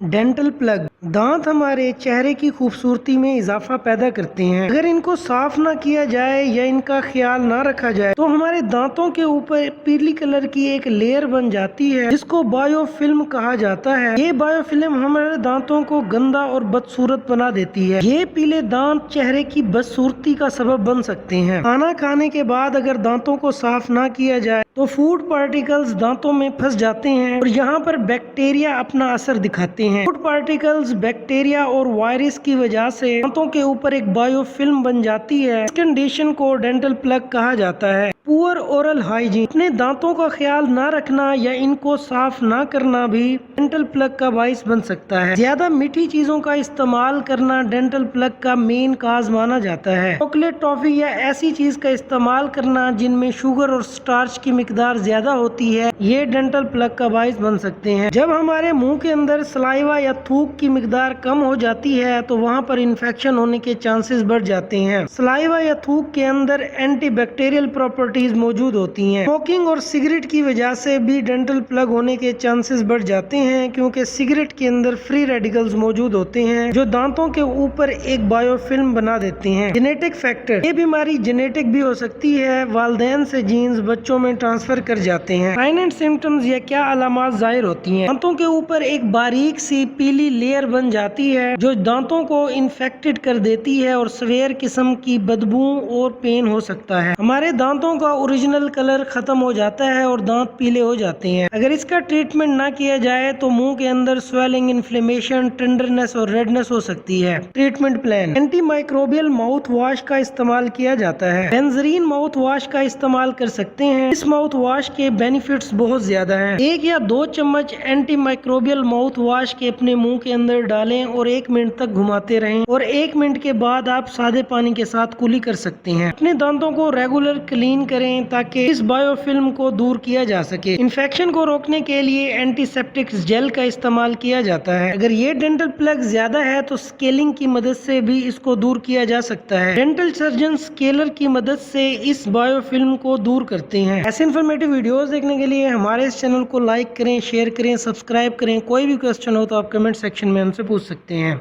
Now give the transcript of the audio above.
Dental plug दांत हमारे चेहरे की खूबसूरती में इजाफा पैदा करते हैं। अगर इनको साफ ना किया जाए या इनका ख्याल ना रखा जाए तो हमारे दांतों के ऊपर पीली कलर की एक लेयर बन जाती है जिसको बायोफिल्म कहा जाता है। ये बायोफिल्म हमारे दांतों को गंदा और बदसूरत बना देती है। ये पीले दांत चेहरे की बदसूरती का सबब बन सकते हैं। खाना खाने के बाद अगर दांतों को साफ ना किया जाए तो फूड पार्टिकल्स दांतों में फंस जाते हैं और यहाँ पर बैक्टीरिया अपना असर दिखाते हैं। फूड पार्टिकल्स, बैक्टीरिया और वायरस की वजह से दांतों के ऊपर एक बायोफिल्म बन जाती है। इस कंडीशन को डेंटल प्लग कहा जाता है। पुअर ओरल हाइजीन, अपने दांतों का ख्याल ना रखना या इनको साफ ना करना भी डेंटल प्लग का बाइस बन सकता है। ज्यादा मीठी चीजों का इस्तेमाल करना डेंटल प्लग का मेन काज माना जाता है। चॉकलेट, टॉफी या ऐसी चीज का इस्तेमाल करना जिनमें शुगर और स्टार्च की मिकदार ज्यादा होती है, ये डेंटल प्लग का बाइस बन सकते हैं। जब हमारे मुंह के अंदर सलाइवा या थूक की मिकदार कम हो जाती है तो वहाँ पर इन्फेक्शन होने के चांसेस बढ़ जाते हैं। सलाइवा या थूक के अंदर एंटी बैक्टीरियल प्रॉपर्टीज मौजूद होती हैं। स्मोकिंग और सिगरेट की वजह से भी डेंटल प्लग होने के चांसेस बढ़ जाते हैं क्योंकि सिगरेट के अंदर फ्री रेडिकल्स मौजूद होते हैं जो दांतों के ऊपर एक बायोफिल्म बना देते हैं। जेनेटिक फैक्टर, ये बीमारी जेनेटिक भी हो सकती है। वालिदैन से जीन्स बच्चों में ट्रांसफर कर जाते हैं। साइन एंड सिम्टम्स या क्या अलामात जाहिर होती हैं। दांतों के ऊपर एक बारीक सी पीली लेयर बन जाती है जो दांतों को इन्फेक्टेड कर देती है और सवेयर किस्म की बदबू और पेन हो सकता है। हमारे दांतों का ओरिजिनल कलर खत्म हो जाता है और दांत पीले हो जाते हैं। अगर इसका ट्रीटमेंट ना किया जाए तो मुंह के अंदर स्वेलिंग, इन्फ्लेमेशन, टेंडरनेस और रेडनेस हो सकती है। Treatment plan, anti microbial mouth wash का इस्तेमाल किया जाता है। बेंजरीन माउथ वॉश का इस्तेमाल कर सकते हैं। इस माउथ वॉश के बेनिफिट्स बहुत ज्यादा हैं। 1 या 2 चम्मच एंटी माइक्रोबियल माउथ वॉश के अपने मुंह के अंदर डालें और 1 मिनट तक घुमाते रहें और 1 मिनट के बाद आप सादे पानी के साथ कुली कर सकते हैं। अपने दांतों को रेगुलर क्लीन करें ताकि इस बायोफिल्म को दूर किया जा सके। इन्फेक्शन को रोकने के लिए एंटीसेप्टिक जेल का इस्तेमाल किया जाता है। अगर ये डेंटल प्लग ज्यादा है तो स्केलिंग की मदद से भी इसको दूर किया जा सकता है। डेंटल सर्जन स्केलर की मदद से इस बायोफिल्म को दूर करते हैं। ऐसे इन्फॉर्मेटिव वीडियोस देखने के लिए हमारे इस चैनल को लाइक करें, शेयर करें, सब्सक्राइब करें। कोई भी क्वेश्चन हो तो आप कमेंट सेक्शन में हमसे पूछ सकते हैं।